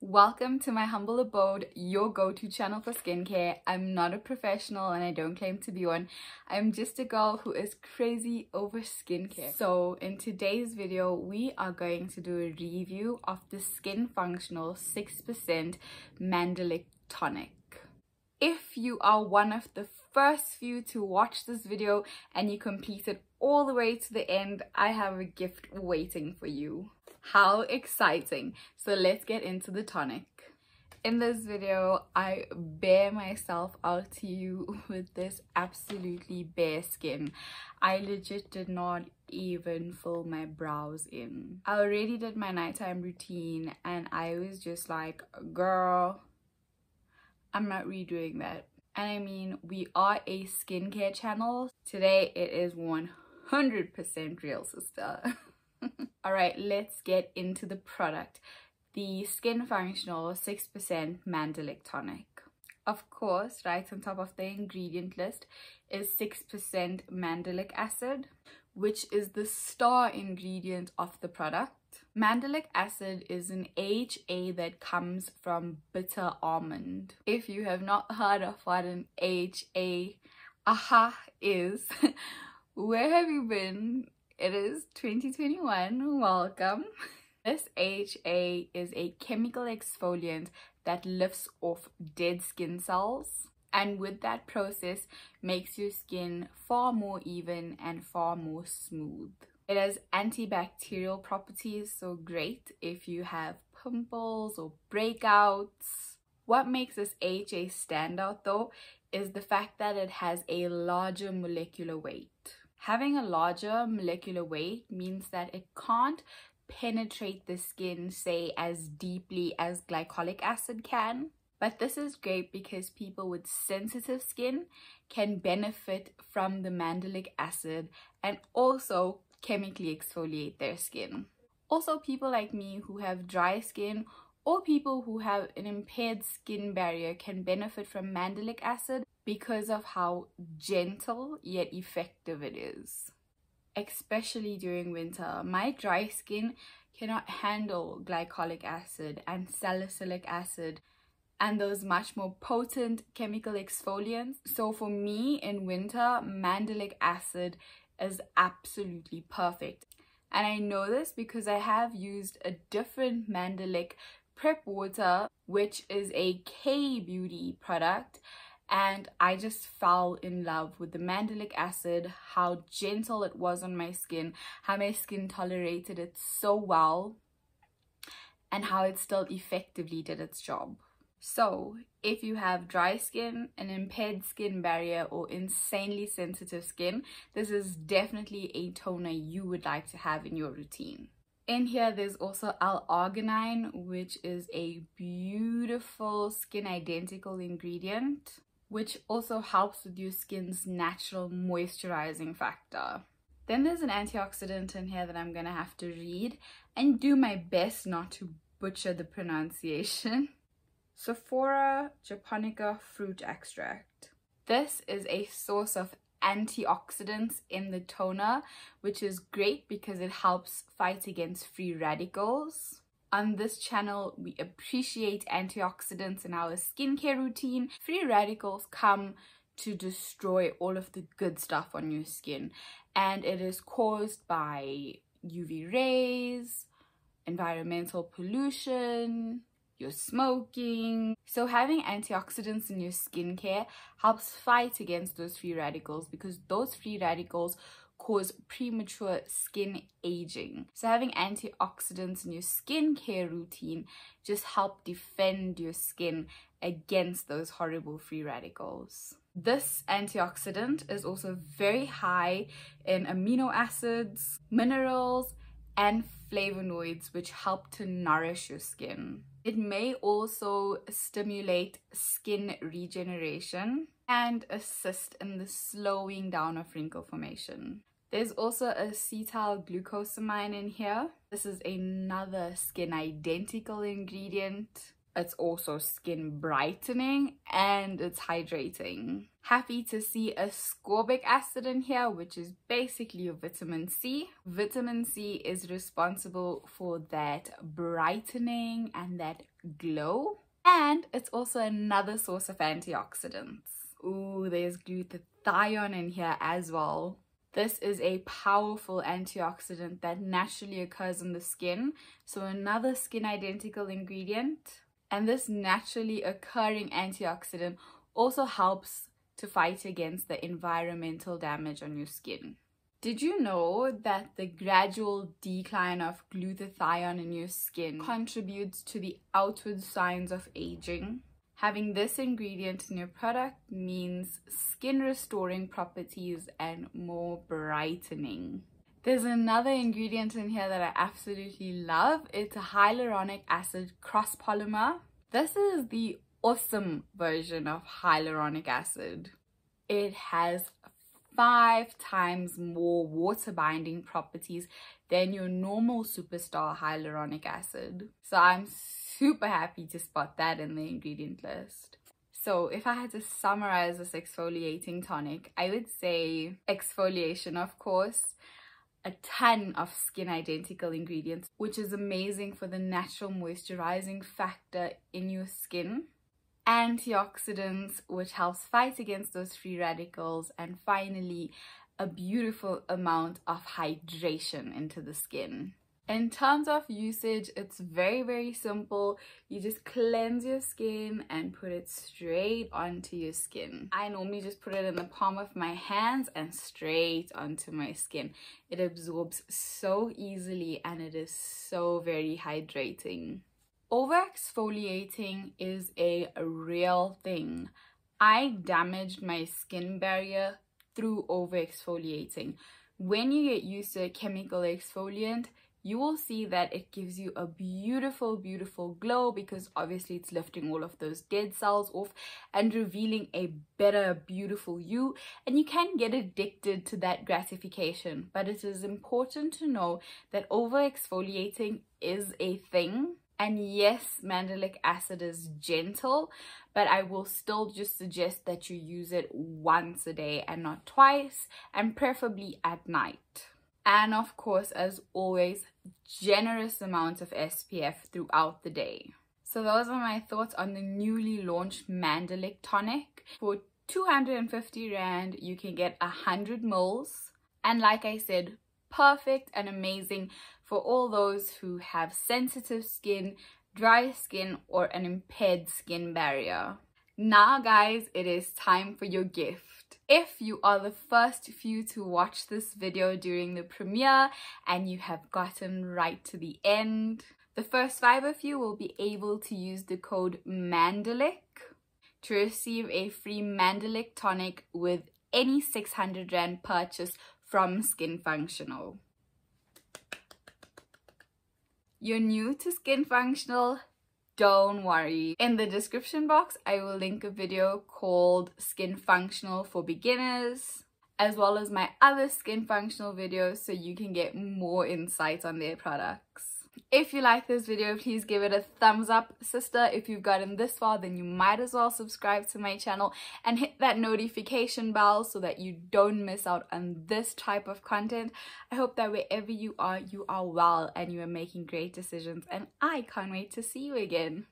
Welcome to my humble abode, your go-to channel for skincare. I'm not a professional and I don't claim to be one. I'm just a girl who is crazy over skincare. So in today's video, we are going to do a review of the Skin Functional 6% Mandelic Tonic. If you are one of the first few to watch this video and you complete it all the way to the end, I have a gift waiting for you. How exciting! So let's get into the tonic. In this video, I bare myself out to you with this absolutely bare skin. I legit did not even fill my brows in. I already did my nighttime routine and I was just like, girl, I'm not redoing that. And I mean, we are a skincare channel. Today it is 100% real, sister. Alright, let's get into the product. The Skin Functional 6% Mandelic Tonic. Of course, right on top of the ingredient list is 6% mandelic acid, which is the star ingredient of the product. Mandelic acid is an AHA that comes from bitter almond. If you have not heard of what an AHA is, where have you been? It is 2021. Welcome. This AHA is a chemical exfoliant that lifts off dead skin cells, and with that process makes your skin far more even and far more smooth. It has antibacterial properties, so great if you have pimples or breakouts. What makes this AHA stand out though is the fact that it has a larger molecular weight. Having a larger molecular weight means that it can't penetrate the skin, say, as deeply as glycolic acid can. But this is great because people with sensitive skin can benefit from the mandelic acid and also chemically exfoliate their skin. Also, people like me who have dry skin or people who have an impaired skin barrier can benefit from mandelic acid because of how gentle yet effective it is. Especially during winter, my dry skin cannot handle glycolic acid and salicylic acid and those much more potent chemical exfoliants. So for me in winter, mandelic acid is absolutely perfect. And I know this because I have used a different mandelic prep water, which is a K-beauty product, and I just fell in love with the mandelic acid, how gentle it was on my skin, how my skin tolerated it so well, and how it still effectively did its job. So if you have dry skin, an impaired skin barrier, or insanely sensitive skin, this is definitely a toner you would like to have in your routine. In here, there's also L-arginine, which is a beautiful skin identical ingredient, which also helps with your skin's natural moisturizing factor. Then there's an antioxidant in here that I'm gonna have to read and do my best not to butcher the pronunciation. Sophora japonica fruit extract. This is a source of antioxidants in the toner, which is great because it helps fight against free radicals. On this channel, we appreciate antioxidants in our skincare routine. Free radicals come to destroy all of the good stuff on your skin, and it is caused by UV rays, environmental pollution, your smoking. So having antioxidants in your skincare helps fight against those free radicals because those free radicals cause premature skin aging. So having antioxidants in your skincare routine just help defend your skin against those horrible free radicals. This antioxidant is also very high in amino acids, minerals, and flavonoids, which help to nourish your skin. It may also stimulate skin regeneration and assist in the slowing down of wrinkle formation. There's also acetylglucosamine in here. This is another skin identical ingredient. It's also skin brightening and it's hydrating. Happy to see ascorbic acid in here, which is basically your vitamin C. Vitamin C is responsible for that brightening and that glow. And it's also another source of antioxidants. Ooh, there's glutathione in here as well. This is a powerful antioxidant that naturally occurs in the skin. So another skin identical ingredient. And this naturally occurring antioxidant also helps to fight against the environmental damage on your skin. Did you know that the gradual decline of glutathione in your skin contributes to the outward signs of aging? Having this ingredient in your product means skin restoring properties and more brightening. There's another ingredient in here that I absolutely love. It's a hyaluronic acid cross polymer. This is the awesome version of hyaluronic acid. It has 5 times more water binding properties than your normal superstar hyaluronic acid. So I'm super happy to spot that in the ingredient list. So if I had to summarize this exfoliating tonic, I would say exfoliation, of course, a ton of skin identical ingredients, which is amazing for the natural moisturizing factor in your skin. Antioxidants, which helps fight against those free radicals, and finally a beautiful amount of hydration into the skin. In terms of usage, it's very simple. You just cleanse your skin and put it straight onto your skin. I normally just put it in the palm of my hands and straight onto my skin. It absorbs so easily and it is so very hydrating. Over exfoliating is a real thing. I damaged my skin barrier through over exfoliating. When you get used to a chemical exfoliant, you will see that it gives you a beautiful glow, because obviously it's lifting all of those dead cells off and revealing a better, beautiful you. And you can get addicted to that gratification, but it is important to know that over exfoliating is a thing. And yes, mandelic acid is gentle, but I will still just suggest that you use it once a day and not twice, and preferably at night. And of course, as always, generous amounts of SPF throughout the day. So those are my thoughts on the newly launched Mandelic Tonic. For 250 Rand, you can get 100 mils. And like I said, perfect and amazing for all those who have sensitive skin, dry skin, or an impaired skin barrier. Now guys, it is time for your gift. If you are the first few to watch this video during the premiere and you have gotten right to the end, the first 5 of you will be able to use the code MANDELIC to receive a free Mandelic Tonic with any 600 Rand purchase from Skin Functional. You're new to Skin Functional? Don't worry. In the description box, I will link a video called Skin Functional for Beginners, as well as my other Skin Functional videos, so you can get more insights on their products. If you like this video, please give it a thumbs up, sister. If you've gotten this far, then you might as well subscribe to my channel and hit that notification bell so that you don't miss out on this type of content. I hope that wherever you are well and you are making great decisions, and I can't wait to see you again.